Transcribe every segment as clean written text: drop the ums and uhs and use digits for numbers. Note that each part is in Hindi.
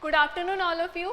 Good afternoon all of you.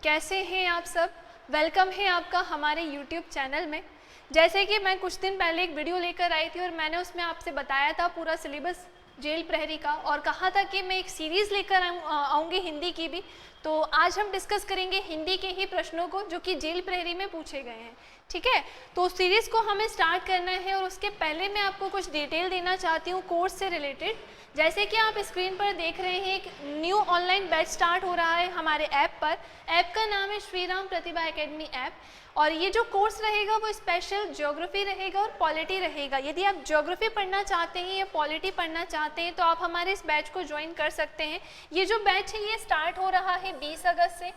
कैसे हैं आप सब? वेलकम है आपका हमारे यूट्यूब चैनल में। जैसे कि मैं कुछ दिन पहले एक वीडियो लेकर आई थी और मैंने उसमें आपसे बताया था पूरा सिलेबस जेल प्रहरी का और कहा था कि मैं एक सीरीज़ लेकर आऊँगी हिंदी की भी। तो आज हम डिस्कस करेंगे हिंदी के ही प्रश्नों को जो कि जेल प्रहरी में पूछे गए हैं। ठीक है, तो उस सीरीज़ को हमें स्टार्ट करना है और उसके पहले मैं आपको कुछ डिटेल देना चाहती हूँ कोर्स से रिलेटेड। जैसे कि आप स्क्रीन पर देख रहे हैं, एक न्यू ऑनलाइन बैच स्टार्ट हो रहा है हमारे ऐप पर। ऐप का नाम है श्रीराम प्रतिभा एकेडमी ऐप और ये जो कोर्स रहेगा वो स्पेशल ज्योग्राफी रहेगा और पॉलिटी रहेगा। यदि आप ज्योग्राफी पढ़ना चाहते हैं या पॉलिटी पढ़ना चाहते हैं तो आप हमारे इस बैच को ज्वाइन कर सकते हैं। ये जो बैच है ये स्टार्ट हो रहा है 20 अगस्त से।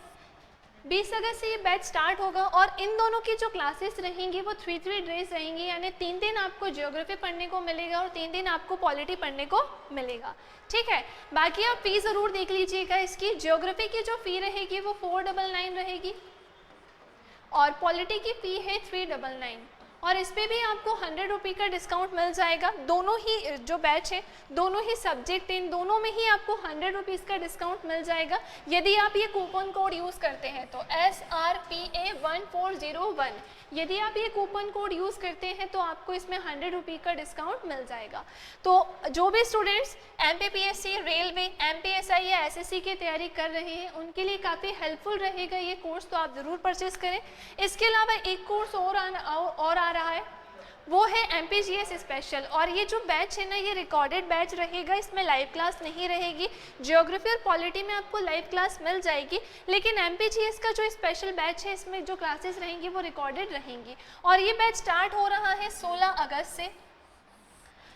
20 अगस्त से ये बैच स्टार्ट होगा और इन दोनों की जो क्लासेस रहेंगी वो 3 डेज रहेंगी, यानी 3 दिन आपको ज्योग्राफी पढ़ने को मिलेगा और 3 दिन आपको पॉलिटी पढ़ने को मिलेगा। ठीक है, बाकी आप फी ज़रूर देख लीजिएगा। इसकी ज्योग्राफी की जो फ़ी रहेगी वो 499 रहेगी और पॉलिटी की फ़ी है 399 और इस पर भी आपको 100 रुपये का डिस्काउंट मिल जाएगा। दोनों ही जो बैच है, दोनों ही सब्जेक्ट, इन दोनों में ही आपको 100 रुपीज़ का डिस्काउंट मिल जाएगा यदि आप ये कूपन कोड यूज़ करते हैं तो SRPA1401। यदि आप ये कूपन कोड यूज़ करते हैं तो आपको इसमें 100 रुपये का डिस्काउंट मिल जाएगा। तो जो भी स्टूडेंट्स MPPSC, रेलवे, MPSI या SSC की तैयारी कर रहे हैं उनके लिए काफ़ी हेल्पफुल रहेगा ये कोर्स, तो आप ज़रूर परचेज़ करें। इसके अलावा एक कोर्स और आ रहा है, वो है MPGS स्पेशल और ये जो बैच है ना ये रिकॉर्डेड बैच रहेगा। इसमें लाइव क्लास नहीं रहेगी। ज्योग्राफी और पॉलिटी में आपको लाइव क्लास मिल जाएगी, लेकिन MPGS का जो स्पेशल बैच है इसमें जो क्लासेस रहेंगी वो रिकॉर्डेड रहेंगी और ये बैच स्टार्ट हो रहा है 16 अगस्त से।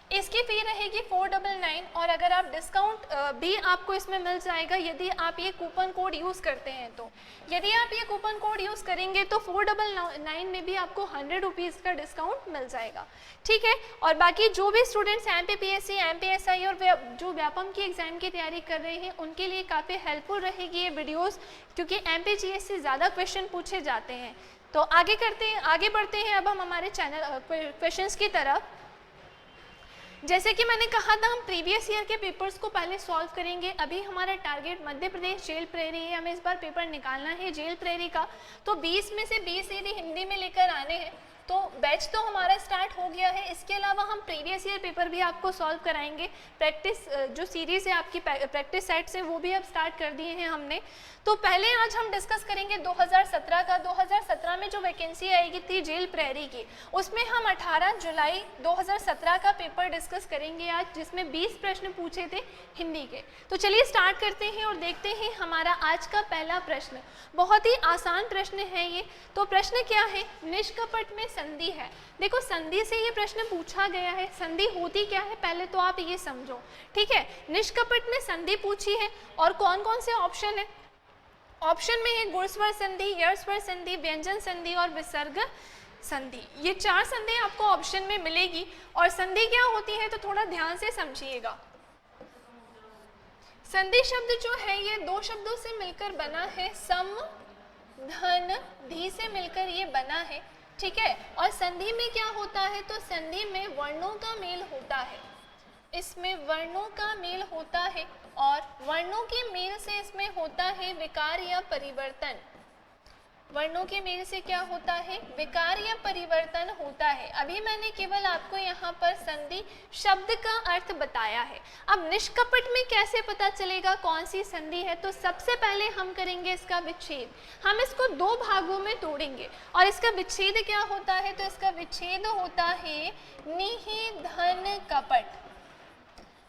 इसकी फ़ी रहेगी 499 और अगर आप डिस्काउंट भी आपको इसमें मिल जाएगा यदि आप ये कूपन कोड यूज़ करते हैं तो। यदि आप ये कूपन कोड यूज़ करेंगे तो 499 में भी आपको 100 रुपीज़ का डिस्काउंट मिल जाएगा। ठीक है, और बाकी जो भी स्टूडेंट्स MPPSC, MPSI और जो व्यापम की एग्ज़ाम की तैयारी कर रहे हैं उनके लिए काफ़ी हेल्पफुल रहेगी ये वीडियोज़, क्योंकि MPGS से ज़्यादा क्वेश्चन पूछे जाते हैं। तो आगे बढ़ते हैं अब हम हमारे चैनल क्वेश्चंस की तरफ। जैसे कि मैंने कहा था हम प्रीवियस ईयर के पेपर्स को पहले सॉल्व करेंगे। अभी हमारा टारगेट मध्य प्रदेश जेल प्रहरी है, हमें इस बार पेपर निकालना है जेल प्रहरी का। तो 20 में से 20 यदि हिंदी में लेकर आने हैं तो बैच तो हमारा स्टार्ट हो गया है। इसके अलावा हम प्रीवियस ईयर पेपर भी आपको सॉल्व कराएंगे। प्रैक्टिस जो सीरीज़ है आपकी प्रैक्टिस सेट से वो भी अब स्टार्ट कर दिए हैं हमने। तो पहले आज हम डिस्कस करेंगे 2017 का। 2017 में जो वैकेंसी आएगी थी जेल प्रहरी की, उसमें हम 18 जुलाई 2017 का पेपर डिस्कस करेंगे आज, जिसमें 20 प्रश्न पूछे थे हिंदी के। तो चलिए स्टार्ट करते हैं और देखते हैं हमारा आज का पहला प्रश्न। बहुत ही आसान प्रश्न है ये। तो प्रश्न क्या है? निष्कपट में संधि है। देखो, संधि से ये प्रश्न पूछा गया है। संधि होती क्या है पहले तो आप ये समझो। ठीक है, निष्कपट में संधि पूछी है और कौन कौन से ऑप्शन है? ऑप्शन में है गुणस्वर संधि, यस्वर संधि, व्यंजन संधि और विसर्ग संधि। ये 4 संधि आपको ऑप्शन में मिलेगी। और संधि क्या होती है तो थोड़ा ध्यान से समझिएगा। संधि शब्द जो है ये 2 शब्दों से मिलकर बना है। सम, धन, धी से मिलकर ये बना है। ठीक है, और संधि में क्या होता है तो संधि में वर्णों का मेल होता है। इसमें वर्णों का मेल होता है और वर्णों के मेल से इसमें होता है विकार या परिवर्तन। वर्णों के मेल से क्या होता है? विकार या परिवर्तन होता है। अभी मैंने केवल आपको यहाँ पर संधि शब्द का अर्थ बताया है। अब निष्कपट में कैसे पता चलेगा कौन सी संधि है? तो सबसे पहले हम करेंगे इसका विच्छेद। हम इसको 2 भागों में तोड़ेंगे और इसका विच्छेद क्या होता है तो इसका विच्छेद होता है निहि धन कपट।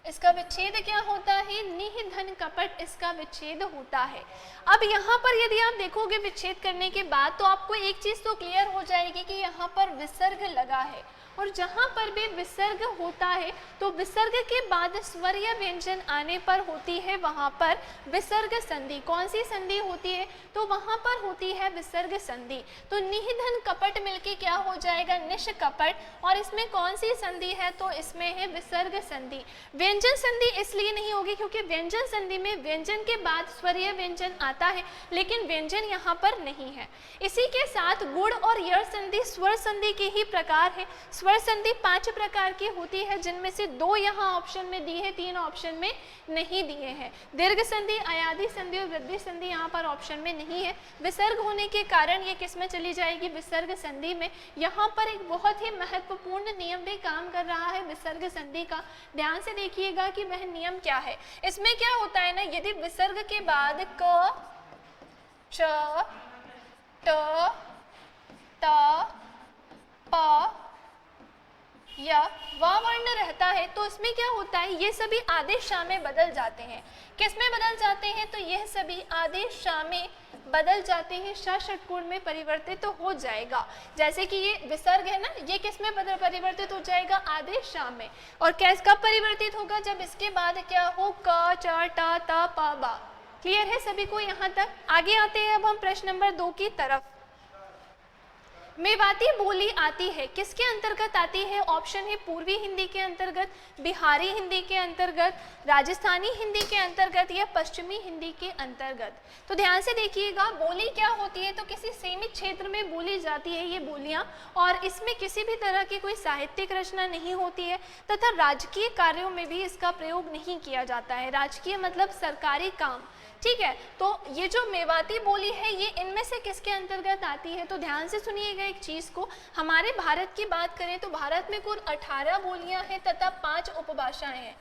इसका विच्छेद क्या होता है? निहि धन कपट इसका विच्छेद होता है। अब यहाँ पर यदि आप देखोगे विच्छेद करने के बाद तो आपको एक चीज़ तो क्लियर हो जाएगी कि यहाँ पर विसर्ग लगा है और जहाँ पर भी विसर्ग होता है तो विसर्ग के बाद स्वर या व्यंजन आने पर होती है वहाँ पर विसर्ग संधि। कौन सी संधि होती है तो वहाँ पर होती है विसर्ग संधि। तो निधन कपट मिलके क्या हो जाएगा? निष्कपट। और इसमें कौन सी संधि है तो इसमें है विसर्ग संधि। व्यंजन संधि इसलिए नहीं होगी क्योंकि व्यंजन संधि में व्यंजन के बाद स्वरीय व्यंजन आता है, लेकिन व्यंजन यहाँ पर नहीं है। इसी के साथ गुण और य संधि स्वर संधि के ही प्रकार है। स्वर संधि 5 प्रकार की होती है, जिनमें से 2 यहाँ ऑप्शन में दी है, 3 ऑप्शन में नहीं दिए हैं। दीर्घ संधि, अयादि संधि और वृद्धि संधि यहाँ पर ऑप्शन में नहीं है। विसर्ग होने के कारण ये किस में चली जाएगी, विसर्ग संधि में। यहाँ पर एक बहुत ही महत्वपूर्ण नियम भी काम कर रहा है विसर्ग संधि का, ध्यान से देखिएगा कि वह नियम क्या है। इसमें क्या होता है ना, यदि विसर्ग के बाद क, च, ट, त, प या व वर्ण रहता है तो इसमें क्या होता है, ये सभी आदेश शा में बदल जाते हैं। किस में बदल जाते हैं, तो यह सभी आदेश शा में बदल जाते हैं, श षटकोण में परिवर्तित तो हो जाएगा। जैसे कि ये विसर्ग है ना, ये किस में परिवर्तित हो जाएगा, आदेश शा में। और कैसे कब परिवर्तित होगा, जब इसके बाद क्या हो, क, च, ट, त, प, बा। क्लियर है सभी को यहाँ तक। आगे आते हैं अब हम प्रश्न नंबर 2 की तरफ। मेवाती बोली आती है, किसके अंतर्गत आती है, ऑप्शन है पूर्वी हिंदी के अंतर्गत, बिहारी हिंदी के अंतर्गत, राजस्थानी हिंदी के अंतर्गत या पश्चिमी हिंदी के अंतर्गत। तो ध्यान से देखिएगा, बोली क्या होती है, तो किसी सीमित क्षेत्र में बोली जाती है ये बोलियां, और इसमें किसी भी तरह की कोई साहित्यिक रचना नहीं होती है तथा राजकीय कार्यों में भी इसका प्रयोग नहीं किया जाता है। राजकीय मतलब सरकारी काम, ठीक है। तो ये जो मेवाती बोली है ये इनमें से किसके अंतर्गत आती है, तो ध्यान से सुनिएगा एक चीज को। हमारे भारत की बात करें तो भारत में कुल 18 बोलियां हैं तथा 5 उपभाषाएं हैं।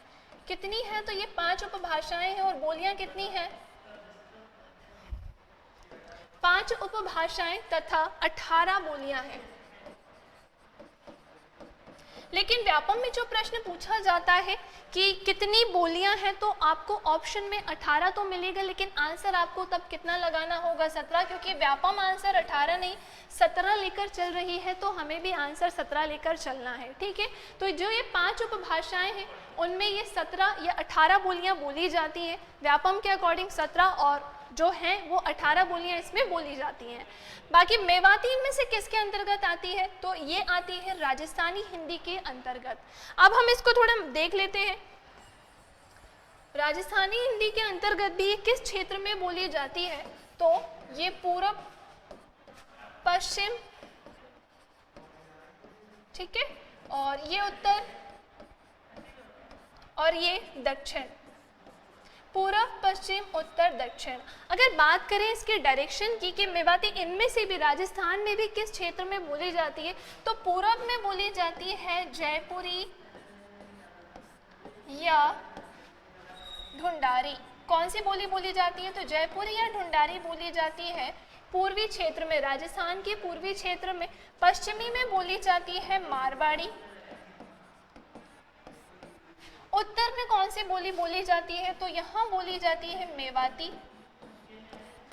कितनी है, तो ये 5 उपभाषाएं हैं और बोलियां कितनी हैं, 5 उपभाषाएं तथा 18 बोलियां हैं। लेकिन व्यापम में जो प्रश्न पूछा जाता है कि कितनी बोलियां हैं, तो आपको ऑप्शन में 18 तो मिलेगा, लेकिन आंसर आपको तब कितना लगाना होगा, 17, क्योंकि व्यापम आंसर 18 नहीं 17 लेकर चल रही है, तो हमें भी आंसर 17 लेकर चलना है, ठीक है। तो जो ये 5 उपभाषाएं हैं उनमें ये 17 या 18 बोलियां बोली जाती हैं, व्यापम के अकॉर्डिंग 17 और जो हैं वो 18 बोलियां इसमें बोली जाती हैं। बाकी मेवाती इनमें से किसके अंतर्गत आती है, तो ये आती है राजस्थानी हिंदी के अंतर्गत। अब हम इसको थोड़ा देख लेते हैं, राजस्थानी हिंदी के अंतर्गत भी किस क्षेत्र में बोली जाती है, तो ये पूरब पश्चिम, ठीक है, और ये उत्तर और ये दक्षिण, पूर्व पश्चिम उत्तर दक्षिण। अगर बात करें इसके डायरेक्शन की कि मेवाती इनमें से भी राजस्थान में भी किस क्षेत्र में बोली जाती है, तो पूर्व में बोली जाती है जयपुरी या ढूंढारी। कौन सी बोली बोली जाती है, तो जयपुरी या ढूंढारी बोली जाती है पूर्वी क्षेत्र में, राजस्थान के पूर्वी क्षेत्र में। पश्चिमी में बोली जाती है मारवाड़ी। उत्तर में कौन सी बोली बोली जाती है, तो यहाँ बोली जाती है मेवाती।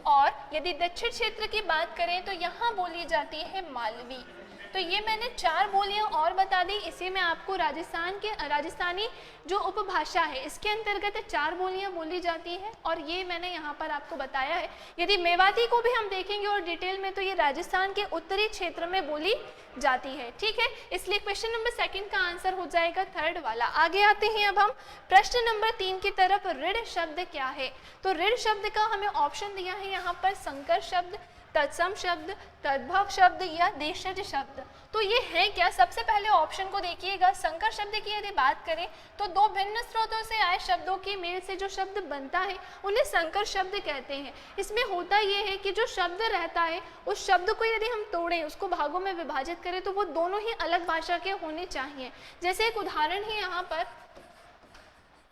और यदि दक्षिण क्षेत्र की बात करें तो यहाँ बोली जाती है मालवी। तो ये मैंने 4 बोलियां और बता दी। इसी में आपको राजस्थानी जो उपभाषा है इसके अंतर्गत 4 बोलियां बोली जाती हैं, और ये मैंने यहाँ पर आपको बताया है। यदि मेवाती को भी हम देखेंगे और डिटेल में, तो ये राजस्थान के उत्तरी क्षेत्र में बोली जाती है, ठीक है। इसलिए क्वेश्चन नंबर 2 का आंसर हो जाएगा 3rd वाला। आगे आते हैं अब हम प्रश्न नंबर 3 की तरफ। ऋण शब्द क्या है, तो ऋण शब्द का हमें ऑप्शन दिया है यहाँ पर संकर शब्द, तत्सम शब्द, तद्भव शब्द या देशज शब्द। तो ये है क्या, सबसे पहले ऑप्शन को देखिएगा। संकर शब्द की यदि बात करें तो 2 भिन्न स्रोतों से आए शब्दों के मेल से जो शब्द बनता है उन्हें संकर शब्द कहते हैं। इसमें होता ये है कि जो शब्द रहता है उस शब्द को यदि हम तोड़ें, उसको भागों में विभाजित करें, तो वो दोनों ही अलग भाषा के होने चाहिए। जैसे एक उदाहरण है यहाँ पर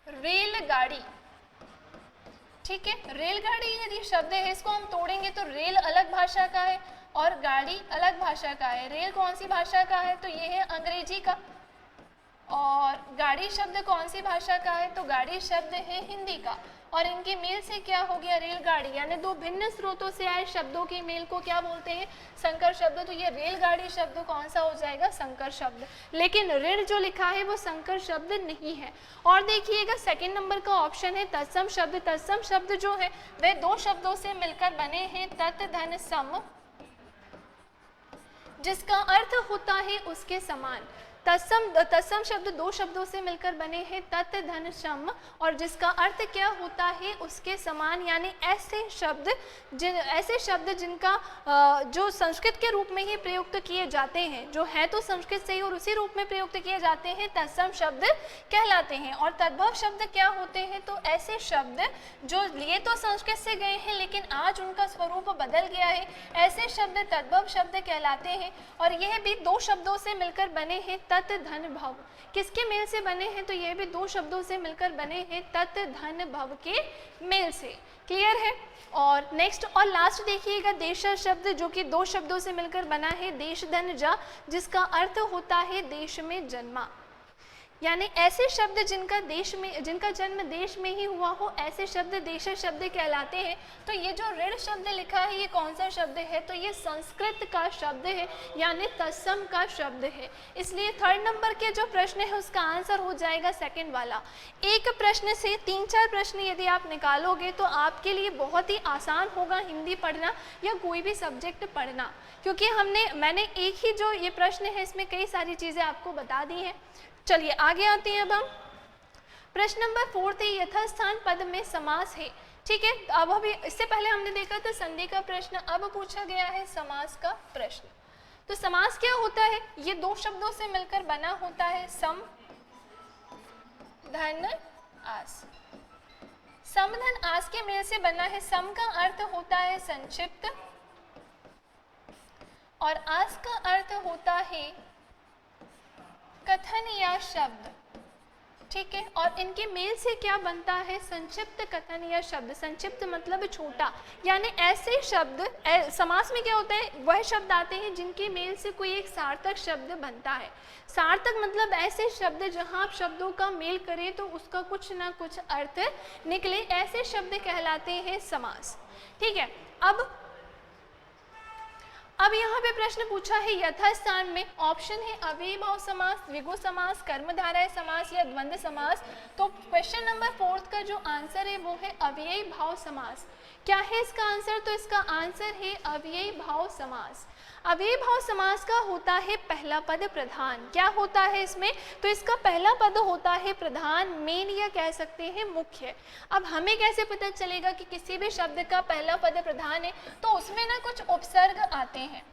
रेलगाड़ी, ठीक है। रेलगाड़ी यदि शब्द है, इसको हम तोड़ेंगे तो रेल अलग भाषा का है और गाड़ी अलग भाषा का है। रेल कौन सी भाषा का है, तो ये है अंग्रेजी का। और गाड़ी शब्द कौन सी भाषा का है, तो गाड़ी शब्द है हिंदी का। और इनके मेल से क्या हो गया, रेलगाड़ी। यानी 2 भिन्न स्रोतों से आए शब्दों के मेल को क्या बोलते हैं, संकर शब्द। तो ये रेलगाड़ी शब्द कौन सा हो जाएगा, संकर शब्द। लेकिन ऋण जो लिखा है वो संकर शब्द नहीं है। और देखिएगा 2nd नंबर का ऑप्शन है तत्सम शब्द। तत्सम शब्द जो है वह 2 शब्दों से मिलकर बने हैं, तत् धन सम, जिसका अर्थ होता है उसके समान। तत्सम शब्द दो शब्दों से मिलकर बने हैं, तत् धन सम, और जिसका अर्थ क्या होता है उसके समान, यानी ऐसे शब्द जिनका जो संस्कृत के रूप में ही प्रयुक्त किए जाते हैं, जो है तो संस्कृत से ही और उसी रूप में प्रयुक्त किए जाते हैं, तत्सम शब्द कहलाते हैं। और तद्भव शब्द क्या होते हैं, तो ऐसे शब्द जो लिए तो संस्कृत से गए हैं लेकिन आज उनका स्वरूप बदल गया है, ऐसे शब्द तद्भव शब्द कहलाते हैं। और यह भी दो शब्दों से मिलकर बने हैं, तत् धन भव। किसके मेल से बने हैं, तो यह भी दो शब्दों से मिलकर बने हैं, तत् धन भव के मेल से। क्लियर है। और नेक्स्ट और लास्ट देखिएगा, देश शब्द जो कि दो शब्दों से मिलकर बना है, देश धन जा, जिसका अर्थ होता है देश में जन्मा, यानी ऐसे शब्द जिनका जन्म देश में ही हुआ हो, ऐसे शब्द देश शब्द कहलाते हैं। तो ये जो ऋण शब्द लिखा है ये कौन सा शब्द है, तो ये संस्कृत का शब्द है, यानी तत्सम का शब्द है। इसलिए थर्ड नंबर के जो प्रश्न है उसका आंसर हो जाएगा सेकंड वाला। एक प्रश्न से 3-4 प्रश्न यदि आप निकालोगे तो आपके लिए बहुत ही आसान होगा हिंदी पढ़ना या कोई भी सब्जेक्ट पढ़ना, क्योंकि मैंने एक ही जो ये प्रश्न है इसमें कई सारी चीज़ें आपको बता दी हैं। चलिए आगे आते हैं। अब हम प्रश्न नंबर 4 है, यथास्थान पद में समास है। ठीक है, अब अभी इससे पहले हमने देखा था संधि का प्रश्न, अब पूछा गया है समास का प्रश्न। तो समास क्या होता है, ये दो शब्दों से मिलकर बना होता है, सम धन आस। सम धन आस के मेल से बना है। सम का अर्थ होता है संक्षिप्त और आस का अर्थ होता है कथन या शब्द। ठीक है, और इनके मेल से क्या बनता है, संक्षिप्त कथन या शब्द। संक्षिप्त मतलब छोटा, यानी ऐसे शब्द समास में क्या होता है, वह शब्द आते हैं जिनके मेल से कोई एक सार्थक शब्द बनता है। सार्थक मतलब ऐसे शब्द जहां आप शब्दों का मेल करें तो उसका कुछ ना कुछ अर्थ निकले, ऐसे शब्द कहलाते हैं समास। ठीक है, अब यहाँ पे प्रश्न पूछा है यथास्थान में, ऑप्शन है अव्ययी भाव समास, द्विगु समास, कर्मधारय समास या द्वंद्व समास। तो क्वेश्चन नंबर 4 का जो आंसर है वो है अव्ययी भाव समास। क्या है इसका आंसर, तो इसका आंसर है अव्ययी भाव समास। अव्ययी भाव समास का होता है पहला पद प्रधान। क्या होता है इसमें, तो इसका पहला पद होता है प्रधान, मेन या कह सकते हैं मुख्य। अब हमें कैसे पता चलेगा कि किसी भी शब्द का पहला पद प्रधान है, तो उसमें ना कुछ उपसर्ग आते हैं,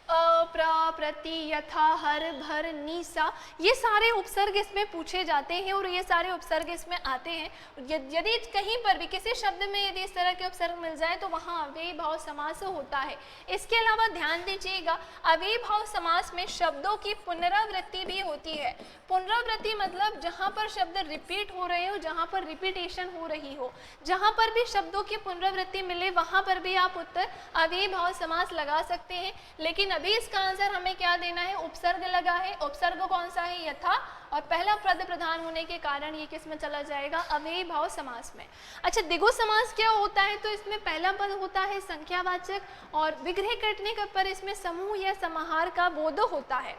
प्र, प्रति, यथा, हर, भर, निसा, ये सारे उपसर्ग इसमें पूछे जाते हैं और ये सारे उपसर्ग इसमें आते हैं। यदि कहीं पर भी किसी शब्द में यदि इस तरह के उपसर्ग मिल जाए तो वहाँ अव्ययी भाव समास होता है। इसके अलावा ध्यान दीजिएगा, अव्ययी भाव समास में शब्दों की पुनरावृत्ति भी होती है। पुनरावृत्ति मतलब जहाँ पर शब्द रिपीट हो रहे हो, जहाँ पर रिपीटेशन हो रही हो, जहाँ पर भी शब्दों की पुनरावृत्ति मिले वहाँ पर भी आप उत्तर अव्ययी भाव समास लगा सकते हैं। लेकिन अभी इसका आंसर हमें क्या देना है, उपसर्ग लगा है। उपसर्ग कौन सा है, यथा, और पहला पद प्रधान होने के कारण ये किस में चला जाएगा, अव्ययी भाव समास में। अच्छा, द्विगु समास क्या होता है, तो इसमें पहला पद होता है संख्यावाचक और विग्रह कटने पर इसमें समूह या समाहार का बोध होता है।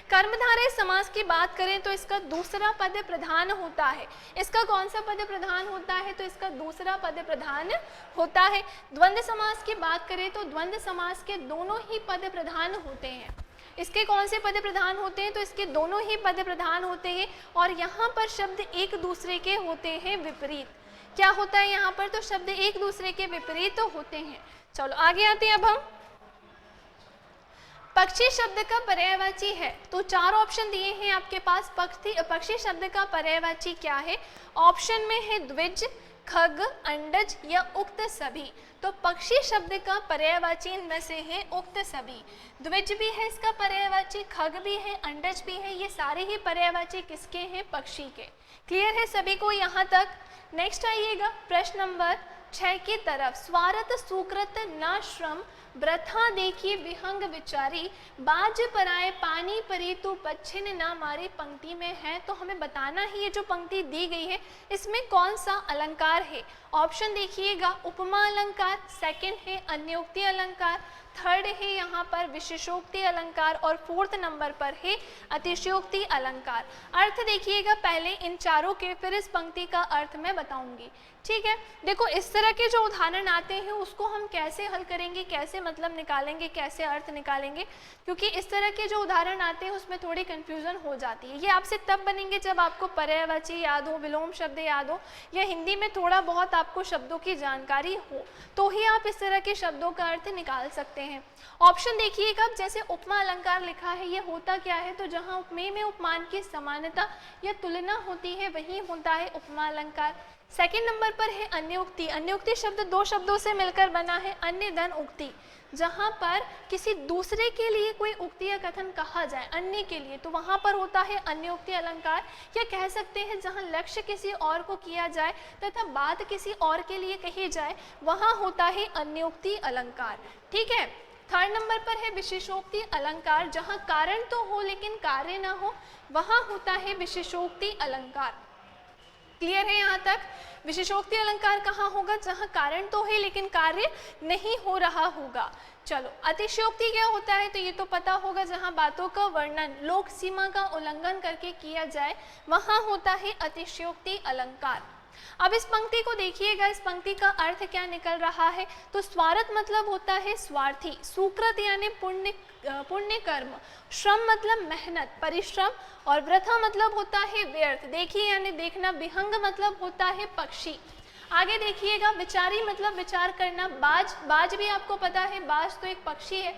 कर्मधारय समास की बात करें तो इसका दूसरा पद प्रधान होता है। इसका कौन सा पद प्रधान होता है, तो इसका दूसरा पद प्रधान होता है। द्वंद्व समास की बात करें तो द्वंद्व समास के दोनों ही पद प्रधान होते हैं। इसके कौन से पद प्रधान होते हैं, तो इसके दोनों ही पद प्रधान होते हैं और यहाँ पर शब्द एक दूसरे के होते हैं विपरीत। क्या होता है यहाँ पर, तो शब्द एक दूसरे के विपरीत होते हैं। चलो आगे आते हैं। अब हम पक्षी शब्द का पर्यायवाची है, तो 4 ऑप्शन दिए हैं आपके पास। पक्षी शब्द का पर्यायवाची क्या है, ऑप्शन में है द्विज, खग, अंडज या उक्त सभी। तो पक्षी शब्द का पर्यायवाची इनमें से है उक्त सभी। द्विज भी है इसका पर्यायवाची, खग भी है, अंडज भी है, ये सारे ही पर्यायवाची किसके हैं, पक्षी के। क्लियर है सभी को यहाँ तक। नेक्स्ट आइएगा प्रश्न नंबर 6 की तरफ। स्वार्थ सुकृत न श्रम व्रथा देखी विहंग विचारी, बाज पराए पानी परी तू पच्छिन ना मारी, पंक्ति में है। तो हमें बताना ही ये जो पंक्ति दी गई है इसमें कौन सा अलंकार है। ऑप्शन देखिएगा, उपमा अलंकार, सेकंड है अन्योक्ति अलंकार, थर्ड है यहाँ पर विशेषोक्ति अलंकार और फोर्थ नंबर पर है अतिशयोक्ति अलंकार। अर्थ देखिएगा पहले इन चारों के, फिर इस पंक्ति का अर्थ मैं बताऊंगी। ठीक है, देखो इस तरह के जो उदाहरण आते हैं उसको हम कैसे हल करेंगे, कैसे मतलब निकालेंगे, कैसे अर्थ निकालेंगे, क्योंकि इस तरह के जो उदाहरण आते हैं उसमें थोड़ी कंफ्यूजन हो जाती है। ये आपसे तब बनेंगे जब आपको पर्यायवाची याद हो, विलोम शब्द याद हो, या हिंदी में थोड़ा बहुत आपको शब्दों की जानकारी हो, तो ही आप इस तरह के शब्दों का अर्थ निकाल सकते हैं। ऑप्शन देखिएगा, जैसे उपमा अलंकार लिखा है, ये होता क्या है, तो जहाँ उपमेय में उपमान की समानता या तुलना होती है वही होता है उपमा अलंकार। सेकंड नंबर पर है अन्योक्ति। अन्योक्ति शब्द दो शब्दों से मिलकर बना है, अन्य धन उक्ति, जहाँ पर किसी दूसरे के लिए कोई उक्ति या कथन कहा जाए अन्य के लिए, तो वहाँ पर होता है अन्योक्ति अलंकार। या कह सकते हैं जहाँ लक्ष्य किसी और को किया जाए तथा बात किसी और के लिए कही जाए, वहाँ होता है अन्योक्ति अलंकार। ठीक है, थर्ड नंबर पर है विशेषोक्ति अलंकार, जहाँ कारण तो हो लेकिन कार्य ना हो, वहाँ होता है विशेषोक्ति अलंकार। क्लियर है यहाँ तक? विशेषोक्ति अलंकार कहाँ होगा, जहाँ कारण तो है लेकिन कार्य नहीं हो रहा होगा। चलो अतिशयोक्ति क्या होता है, तो ये तो पता होगा, जहाँ बातों का वर्णन लोक सीमा का उल्लंघन करके किया जाए, वहाँ होता है अतिशयोक्ति अलंकार। अब इस पंक्ति को देखिएगा, इस पंक्ति का अर्थ क्या निकल रहा है, तो स्वार्थ मतलब होता है स्वार्थी, सुकृत यानी पुण्य कर्म, श्रम मतलब मेहनत परिश्रम, और वृथा मतलब होता है व्यर्थ, देखिए यानी देखना, विहंग मतलब होता है पक्षी। आगे देखिएगा, विचारी मतलब विचार करना, बाज, बाज भी आपको पता है, बाज तो एक पक्षी है।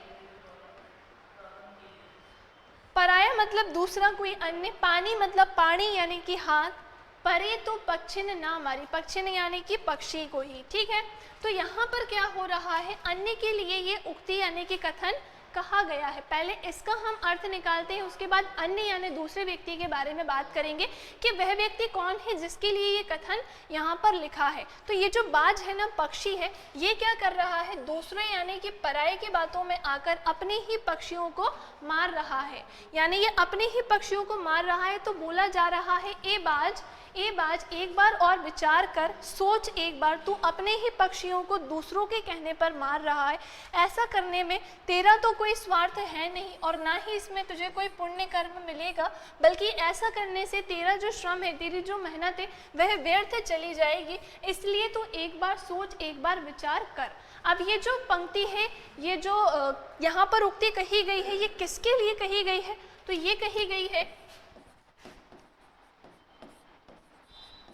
पराया मतलब दूसरा कोई अन्य, पानी मतलब पानी यानी कि हाथ, परे तो पक्षिन ना मारी, पक्षिन यानी कि पक्षी को ही। ठीक है, तो यहाँ पर क्या हो रहा है, अन्य के लिए ये उक्ति यानी कि कथन कहा गया है। पहले इसका हम अर्थ निकालते हैं, उसके बाद अन्य यानी दूसरे व्यक्ति के बारे में बात करेंगे कि वह व्यक्ति कौन है जिसके लिए ये कथन यहाँ पर लिखा है। तो ये जो बाज है ना, पक्षी है, ये क्या कर रहा है, दूसरे यानी कि पराये की बातों में आकर अपने ही पक्षियों को मार रहा है, यानी ये अपने ही पक्षियों को मार रहा है। तो बोला जा रहा है, ए बाज एक बार और विचार कर, सोच एक बार, तू अपने ही पक्षियों को दूसरों के कहने पर मार रहा है। ऐसा करने में तेरा तो कोई स्वार्थ है नहीं और ना ही इसमें तुझे कोई पुण्य कर्म मिलेगा, बल्कि ऐसा करने से तेरा जो श्रम है, तेरी जो मेहनत है, वह व्यर्थ चली जाएगी। इसलिए तू एक बार सोच, एक बार विचार कर। अब ये जो पंक्ति है, ये जो यहाँ पर उक्ति कही गई है, ये किसके लिए कही गई है, तो ये कही गई है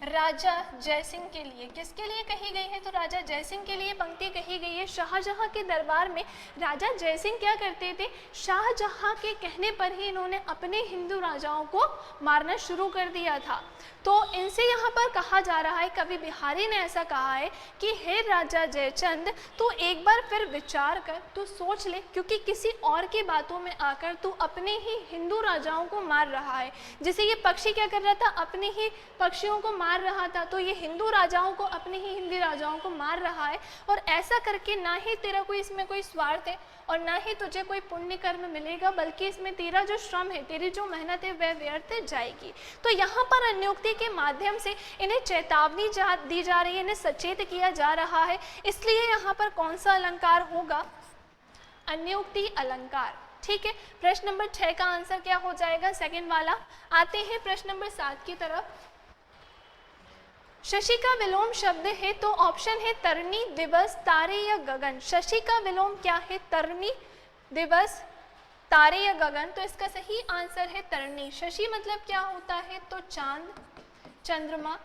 राजा जयसिंह के लिए। किसके लिए कही गई है, तो राजा जयसिंह के लिए पंक्ति कही गई है। शाहजहां के दरबार में राजा जयसिंह क्या करते थे, शाहजहां के कहने पर ही इन्होंने अपने हिंदू राजाओं को मारना शुरू कर दिया था। तो इनसे यहाँ पर कहा जा रहा है, कवि बिहारी ने ऐसा कहा है कि हे राजा जयचंद, तू एक बार फिर विचार कर, तू सोच ले, क्योंकि किसी और की बातों में आकर तू अपने ही हिंदू राजाओं को मार रहा है। जैसे ये पक्षी क्या कर रहा था, अपने ही पक्षियों को मार रहा था, तो ये हिंदू राजाओं को, अपने ही हिंदी राजाओं को मार रहा है। और ऐसा करके ना ही तेरा कोई इसमें कोई स्वार्थ है और ना ही तुझे कोई पुण्य कर्म मिलेगा, बल्कि इसमें तेरा जो श्रम है, तेरी जो मेहनत है, वह व्यर्थ जाएगी। तो यहाँ पर अन्योक्ति के माध्यम से इन्हें चेतावनी दी जा रही है, इन्हें सचेत किया जा रहा है। इसलिए यहाँ पर कौन सा अलंकार होगा, अन्योक्ति अलंकार। ठीक है, प्रश्न नंबर 6 का आंसर क्या हो जाएगा, सेकंड वाला। आते हैं प्रश्न नंबर 7 की तरफ। शशि का विलोम शब्द है, तो ऑप्शन है तरनी, दिवस, तारे या गगन। शशि का विलोम क्या है, तरनी, दिवस, तारे या गगन। तो इसका सही आंसर है तरनी। शशि मतलब क्या होता है, तो चांद, चंद्रमा,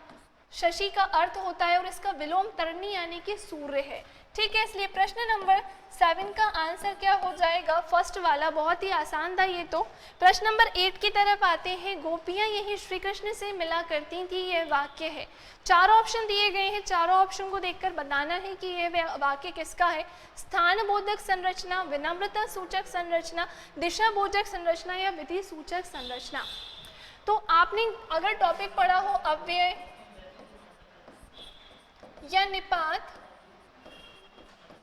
शशि का अर्थ होता है, और इसका विलोम तरनी यानी कि सूर्य है। ठीक है, इसलिए प्रश्न नंबर 7 का आंसर क्या हो जाएगा, फर्स्ट वाला। बहुत ही आसान था ये तो। प्रश्न नंबर 8 की तरफ आते हैं। गोपियां यही श्री कृष्ण से मिला करती थी, यह वाक्य है। 4 ऑप्शन दिए गए हैं, चारों ऑप्शन को देखकर बताना है कि यह वाक्य किसका है। स्थान बोधक संरचना, विनम्रता सूचक संरचना, दिशा बोधक संरचना या विधि सूचक संरचना। तो आपने अगर टॉपिक पढ़ा हो अव्यय या निपात,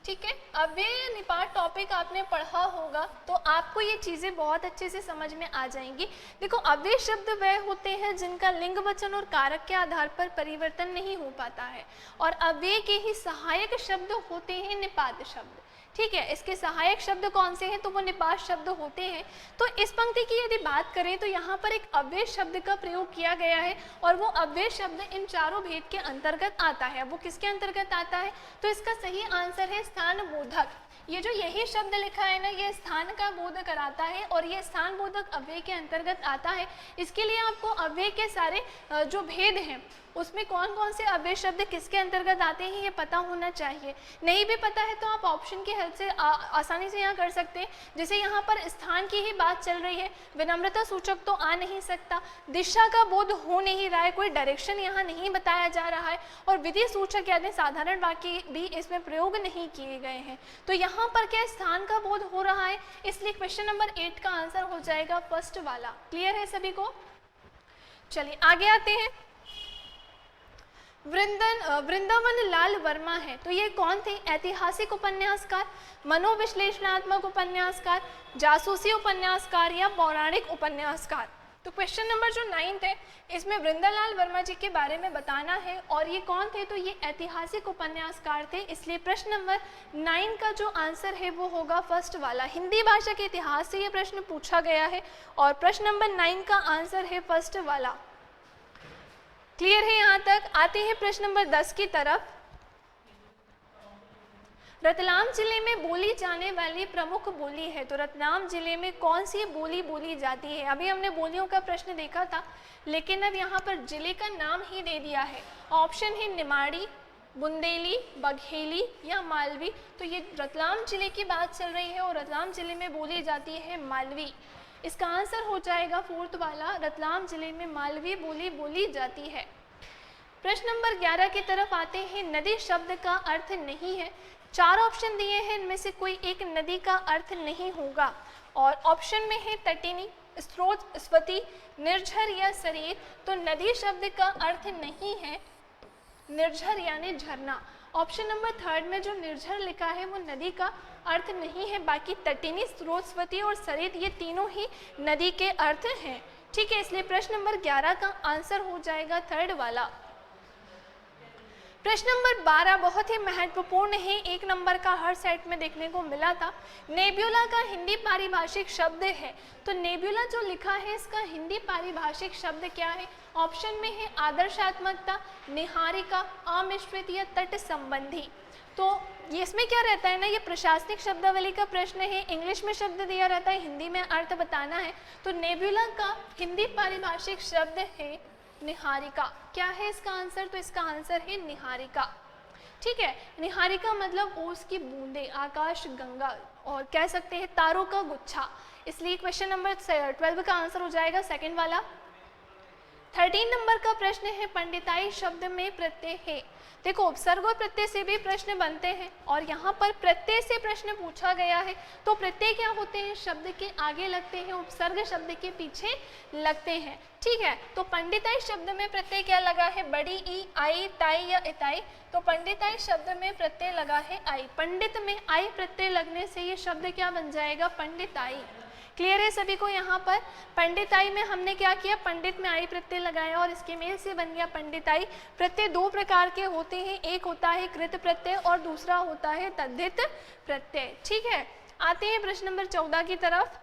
ठीक है, अव्यय या निपात टॉपिक आपने पढ़ा होगा, तो आपको ये चीज़ें बहुत अच्छे से समझ में आ जाएंगी। देखो, अव्यय शब्द वह होते हैं जिनका लिंग वचन और कारक के आधार पर परिवर्तन नहीं हो पाता है, और अव्यय के ही सहायक शब्द होते हैं निपात शब्द। ठीक है। इसके सहायक शब्द कौन से हैं, तो वो निपात शब्द होते हैं। तो इस पंक्ति की यदि बात करें तो यहाँ पर एक अव्यय शब्द का प्रयोग किया गया है और वो अव्यय शब्द इन चारों भेद के अंतर्गत आता है। वो किसके अंतर्गत आता है, तो इसका सही आंसर है स्थान बोधक। ये जो यही शब्द लिखा है ना, ये स्थान का बोध कराता है और ये स्थान बोधक अव्यय के अंतर्गत आता है। इसके लिए आपको अव्यय के सारे जो भेद हैं उसमें कौन कौन से अव्यय शब्द किसके अंतर्गत आते हैं ये पता होना चाहिए। नहीं भी पता है तो आप ऑप्शन की हेल्प से आसानी से यहाँ कर सकते हैं। जैसे यहाँ पर स्थान की ही बात चल रही है, विनम्रता सूचक तो आ नहीं सकता, दिशा का बोध हो नहीं रहा है, कोई डायरेक्शन यहाँ नहीं बताया जा रहा है और विधि सूचक यानी साधारण वाक्य भी इसमें प्रयोग नहीं किए गए हैं। तो यहाँ पर क्या स्थान का बोध हो रहा है, इसलिए क्वेश्चन नंबर 8 का आंसर हो जाएगा फर्स्ट वाला। क्लियर है सभी को? चलिए आगे आते हैं। वृंदावन लाल वर्मा है, तो ये कौन थे? ऐतिहासिक उपन्यासकार, मनोविश्लेषणात्मक उपन्यासकार, जासूसी उपन्यासकार या पौराणिक उपन्यासकार। तो क्वेश्चन नंबर जो 9 है इसमें वृंदालाल वर्मा जी के बारे में बताना है और ये कौन थे? तो ये ऐतिहासिक उपन्यासकार थे, इसलिए प्रश्न नंबर 9 का जो आंसर है वो होगा फर्स्ट वाला। हिंदी भाषा के इतिहास से ये प्रश्न पूछा गया है और प्रश्न नंबर 9 का आंसर है फर्स्ट वाला। क्लियर है यहाँ तक? आते हैं प्रश्न नंबर 10 की तरफ। रतलाम जिले में बोली जाने वाली प्रमुख बोली है, तो रतलाम जिले में कौन सी बोली बोली जाती है? अभी हमने बोलियों का प्रश्न देखा था लेकिन अब यहाँ पर जिले का नाम ही दे दिया है। ऑप्शन है निमाड़ी, बुंदेली, बघेली या मालवी। तो ये रतलाम जिले की बात चल रही है और रतलाम जिले में बोली जाती है मालवी। इसका आंसर हो जाएगा फोर्थ वाला, रतलाम जिले में मालवी बोली बोली जाती है। प्रश्न नंबर 11 की तरफ आते हैं। नदी शब्द का अर्थ नहीं है, 4 ऑप्शन दिए हैं, इनमें से कोई एक नदी का अर्थ नहीं होगा और ऑप्शन में है तटिनी, स्रोत, स्फति, निर्झर या सरीर। तो नदी शब्द का अर्थ नहीं है निर्झर यानी झरना। ऑप्शन नंबर 3 में जो निर्झर लिखा है वो नदी का अर्थ नहीं है, बाकी तटिनी, स्रोतस्वती और सरित ये तीनों ही नदी के अर्थ हैं। ठीक है, इसलिए प्रश्न नंबर 11 का आंसर हो जाएगा 3rd वाला। प्रश्न नंबर 12 बहुत ही महत्वपूर्ण है, 1 नंबर का हर सेट में देखने को मिला था। नेब्यूला का हिंदी पारिभाषिक शब्द है, तो नेब्यूला जो लिखा है इसका हिंदी पारिभाषिक शब्द क्या है? ऑप्शन में है आदर्शात्मकता, निहारिका, अमिश्रित या तट संबंधी। तो ये इसमें क्या रहता है ना, ये प्रशासनिक शब्दावली का प्रश्न है, इंग्लिश में शब्द दिया रहता है, हिंदी में अर्थ बताना है। तो नेब्यूला का हिंदी पारिभाषिक शब्द है निहारिका। क्या है इसका आंसर? तो इसका आंसर है निहारिका। ठीक है, निहारिका मतलब ओस की बूंदे, आकाश गंगा और कह सकते हैं तारों का गुच्छा। इसलिए क्वेश्चन नंबर 12 का आंसर हो जाएगा 2nd वाला। 13 नंबर का प्रश्न है पंडिताई शब्द में प्रत्यय है। देखो उपसर्ग और प्रत्यय से भी प्रश्न बनते हैं और यहाँ पर प्रत्यय से प्रश्न पूछा गया है। तो प्रत्यय क्या होते हैं? शब्द के आगे लगते हैं, उपसर्ग शब्द के पीछे लगते हैं। ठीक है, तो पंडिताई शब्द में प्रत्यय क्या लगा है? बड़ी ई, आई, ताई या इताई। तो पंडिताई शब्द में प्रत्यय लगा है आई। पंडित में आई प्रत्यय लगने से ये शब्द क्या बन जाएगा? पंडिताई। क्लियर है सभी को? यहाँ पर पंडिताई में हमने क्या किया? पंडित में आई प्रत्यय लगाया और इसके मेल से बन गया पंडिताई। प्रत्यय 2 प्रकार के होते हैं, एक होता है कृत प्रत्यय और दूसरा होता है तद्धित प्रत्यय। ठीक है, आते हैं प्रश्न नंबर 14 की तरफ।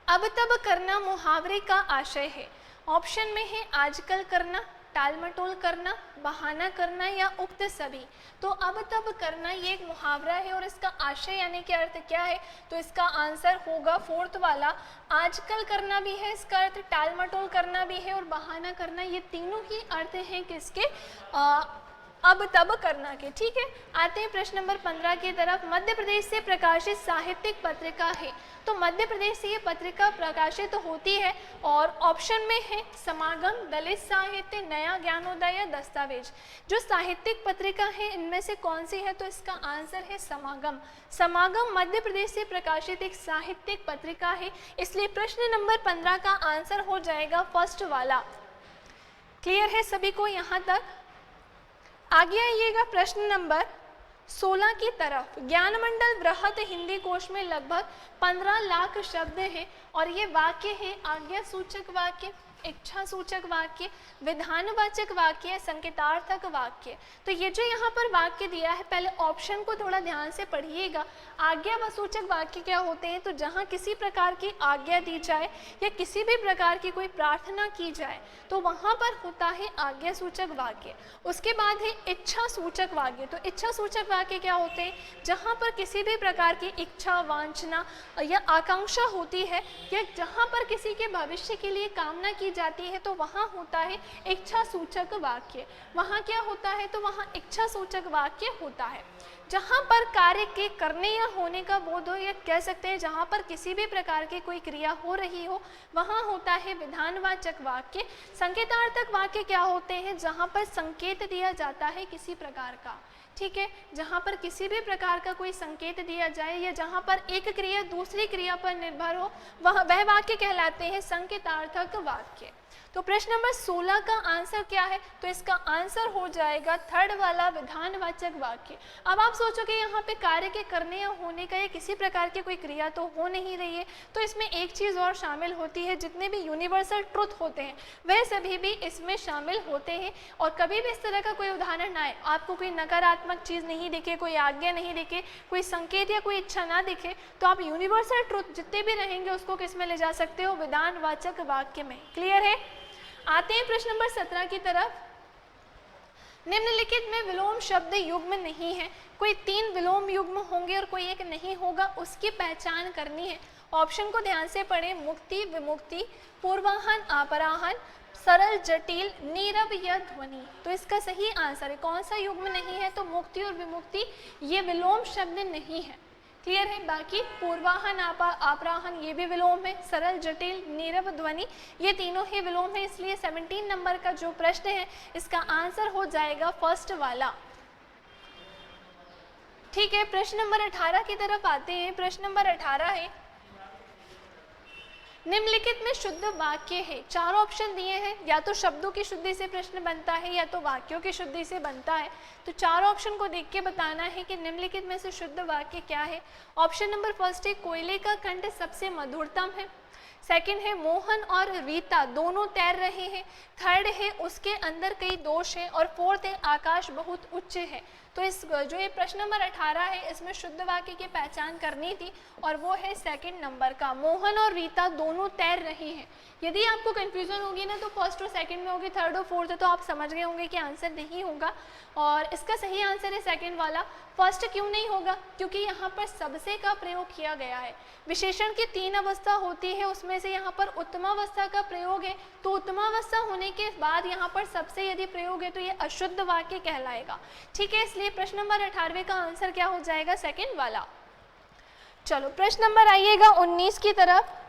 अब तब करना मुहावरे का आशय है। ऑप्शन में है आजकल करना, टाल मटोल करना, बहाना करना या उक्त सभी। तो अब तब करना ये एक मुहावरा है और इसका आशय यानी कि अर्थ क्या है? तो इसका आंसर होगा 4th वाला। आजकल करना भी है इसका अर्थ, टाल मटोल करना भी है और बहाना करना, ये तीनों ही अर्थ हैं किसके? अब तब करना के। ठीक है, आते हैं प्रश्न नंबर 15 की तरफ। मध्य प्रदेश से प्रकाशित साहित्यिक पत्रिका है, तो मध्य प्रदेश से ये पत्रिका प्रकाशित तो होती है और ऑप्शन में है समागम, दलित साहित्य, नया ज्ञानोदय या दस्तावेज। जो साहित्यिक पत्रिका है इनमें से कौन सी है? तो इसका आंसर है समागम। समागम मध्य प्रदेश से प्रकाशित एक साहित्यिक पत्रिका है, इसलिए प्रश्न नंबर 15 का आंसर हो जाएगा 1st वाला। क्लियर है सभी को यहाँ तक? आगे आइएगा प्रश्न नंबर 16 की तरफ। ज्ञानमंडल बृहत हिंदी कोश में लगभग 15 लाख शब्द हैं और ये वाक्य है आज्ञा सूचक वाक्य, इच्छा सूचक वाक्य, विधानवाचक वाक्य, संकेतार्थक वाक्य। तो ये जो यहाँ पर वाक्य दिया है, पहले ऑप्शन को थोड़ा ध्यान से पढ़िएगा। आज्ञा व सूचक वाक्य क्या होते हैं? तो जहाँ किसी प्रकार की आज्ञा दी जाए या किसी भी प्रकार की कोई प्रार्थना की जाए तो वहाँ पर होता है आज्ञा सूचक वाक्य। उसके बाद है इच्छा सूचक वाक्य। तो इच्छा सूचक वाक्य क्या होते हैं? जहाँ पर किसी भी प्रकार की इच्छा, वांछना या आकांक्षा होती है या जहाँ पर किसी के भविष्य के लिए कामना की जाती है तो वहाँ होता है इच्छा सूचक वाक्य। वहाँ क्या होता है? तो वहाँ इच्छा सूचक वाक्य होता है। जहाँ पर कार्य के करने या होने का बोध हो, या कह सकते हैं जहाँ पर किसी भी प्रकार की कोई क्रिया हो रही हो, वहाँ होता है विधानवाचक वाक्य। संकेतार्थक वाक्य क्या होते हैं? जहाँ पर संकेत दिया जाता है किसी प्रकार का, ठीक है, जहाँ पर किसी भी प्रकार का कोई संकेत दिया जाए या जहाँ पर एक क्रिया दूसरी क्रिया पर निर्भर हो, वह वाक्य कहलाते हैं संकेतार्थक वाक्य। तो प्रश्न नंबर 16 का आंसर क्या है? तो इसका आंसर हो जाएगा थर्ड वाला, विधानवाचक वाक्य। अब आप सोचोगे यहाँ पे कार्य के करने या होने का या किसी प्रकार की कोई क्रिया तो हो नहीं रही है, तो इसमें एक चीज़ और शामिल होती है, जितने भी यूनिवर्सल ट्रुथ होते हैं वह सभी भी इसमें शामिल होते हैं। और कभी भी इस तरह का कोई उदाहरण आए, आपको कोई नकारात्मक चीज़ नहीं दिखे, कोई आज्ञा नहीं दिखे, कोई संकेत या कोई इच्छा ना दिखे, तो आप यूनिवर्सल ट्रुथ जितने भी रहेंगे उसको किस में ले जा सकते हो? विधानवाचक वाक्य में। क्लियर है? आते हैं प्रश्न नंबर 17 की तरफ। निम्नलिखित में विलोम शब्द युग्म नहीं है। कोई 3 विलोम युग्म होंगे और कोई एक नहीं होगा, उसकी पहचान करनी है। ऑप्शन को ध्यान से पढ़ें। मुक्ति, विमुक्ति, पूर्वाहन, अपराहन, सरल, जटिल, नीरव या ध्वनि। तो इसका सही आंसर है, कौन सा युग्म नहीं है? तो मुक्ति और विमुक्ति ये विलोम शब्द नहीं है। क्लियर है? बाकी पूर्वाहन, अपराहन ये भी विलोम है, सरल, जटिल, नीरव, ध्वनि ये तीनों ही विलोम है। इसलिए 17 नंबर का जो प्रश्न है इसका आंसर हो जाएगा फर्स्ट वाला। ठीक है, प्रश्न नंबर 18 की तरफ आते हैं। प्रश्न नंबर 18 है, निम्नलिखित में शुद्ध वाक्य है। 4 ऑप्शन दिए हैं, या तो शब्दों की शुद्धि से प्रश्न बनता है या तो वाक्यों की शुद्धि से बनता है। तो 4 ऑप्शन को देख के बताना है कि निम्नलिखित में से शुद्ध वाक्य क्या है। ऑप्शन नंबर फर्स्ट है, कोयले का कंठ सबसे मधुरतम है। सेकंड है, मोहन और रीता दोनों तैर रहे हैं। थर्ड है, उसके अंदर कई दोष है। और फोर्थ है, आकाश बहुत उच्च है। तो इस जो ये प्रश्न नंबर 18 है इसमें शुद्ध वाक्य की पहचान करनी थी और वो है सेकंड नंबर का, मोहन और रीता दोनों तैर रहे हैं। यदि आपको कंफ्यूजन होगी ना तो फर्स्ट और सेकंड में होगी, थर्ड और फोर्थ है तो आप समझ गए होंगे कि आंसर नहीं होगा। और इसका सही आंसर है सेकंड वाला। फर्स्ट क्यों नहीं होगा? क्योंकि यहाँ पर सबसे का प्रयोग किया गया है। विशेषण की 3 अवस्था होती है, उसमें से यहाँ पर उत्तमावस्था का प्रयोग है। तो उत्तमावस्था होने के बाद यहाँ पर सबसे यदि प्रयोग है तो ये अशुद्ध वाक्य कहलाएगा। ठीक है, इसलिए प्रश्न नंबर 18 का आंसर क्या हो जाएगा? सेकंड वाला। चलो प्रश्न नंबर आइएगा 19 की तरफ।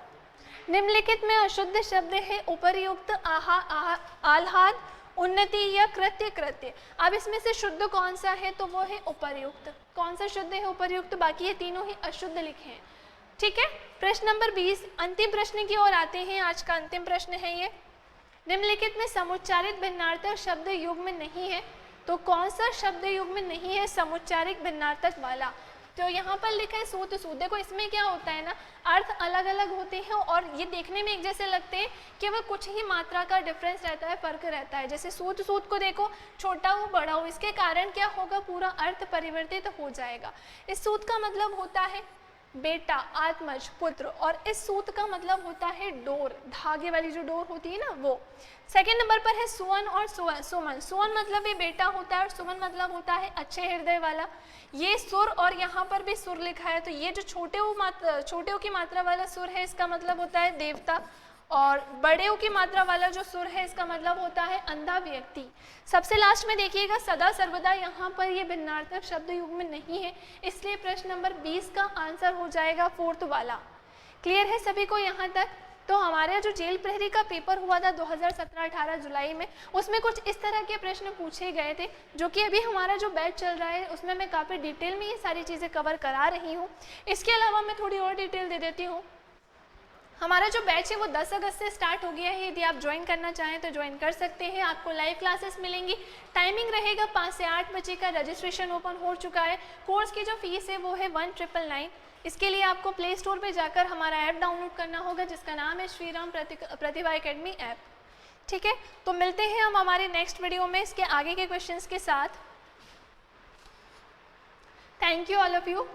निम्नलिखित में अशुद्ध शब्द है उपर्युक्त, आह्लाद, उन्नति या कृत्य, कृत्य। अब इसमें से शुद्ध कौन सा है? तो वो है उपर्युक्त। कौन सा शुद्ध है? उपर्युक्त। बाकी ये तीनों ही अशुद्ध लिखे हैं। ठीक है, प्रश्न नंबर 20 अंतिम प्रश्न की ओर आते हैं। आज का अंतिम प्रश्न है ये, निम्नलिखित में समुच्चारित भिन्नार्थक शब्द युग्म नहीं है। तो कौन सा शब्द युग्म नहीं है समुच्चारित भिन्नार्थक वाला? तो यहाँ पर लिखा है सूत सूत। देखो इसमें क्या होता है ना, अर्थ अलग अलग होते हैं और ये देखने में एक जैसे लगते हैं, केवल कुछ ही मात्रा का डिफरेंस रहता है, फर्क रहता है। जैसे सूत सूत को देखो, छोटा हो बड़ा हो, इसके कारण क्या होगा? पूरा अर्थ परिवर्तित हो जाएगा। इस सूत का मतलब होता है बेटा, आत्मज, पुत्र, और इस सूत का मतलब होता है डोर, धागे वाली जो डोर होती है ना वो। सेकंड नंबर पर है सुवन और सुमन। सुवन मतलब ये बेटा होता है और सुमन मतलब होता है अच्छे हृदय वाला। ये सुर और यहाँ पर भी सुर लिखा है, तो ये जो छोटे की मात्रा वाला सुर है इसका मतलब होता है देवता, और बड़े की मात्रा वाला जो सुर है इसका मतलब होता है अंधा व्यक्ति। सबसे लास्ट में देखिएगा सदा सर्वदा, यहाँ पर ये भिन्नार्थक शब्द युग्म नहीं है, इसलिए प्रश्न नंबर 20 का आंसर हो जाएगा फोर्थ वाला। क्लियर है सभी को यहाँ तक? तो हमारा जो जेल प्रहरी का पेपर हुआ था 2017-18 जुलाई में, उसमें कुछ इस तरह के प्रश्न पूछे गए थे, जो कि अभी हमारा जो बैच चल रहा है उसमें मैं काफ़ी डिटेल में ये सारी चीज़ें कवर करा रही हूँ। इसके अलावा मैं थोड़ी और डिटेल दे देती हूँ। हमारा जो बैच है वो 10 अगस्त से स्टार्ट हो गया है। यदि आप ज्वाइन करना चाहें तो ज्वाइन कर सकते हैं। आपको लाइव क्लासेस मिलेंगी, टाइमिंग रहेगा 5 से 8 बजे का। रजिस्ट्रेशन ओपन हो चुका है। कोर्स की जो फीस है वो है 1999। इसके लिए आपको प्ले स्टोर पे जाकर हमारा ऐप डाउनलोड करना होगा जिसका नाम है श्रीराम प्रतिभा एकेडमी ऐप। ठीक है, तो मिलते हैं हम हमारे नेक्स्ट वीडियो में इसके आगे के क्वेश्चंस के साथ। Thank you all of you.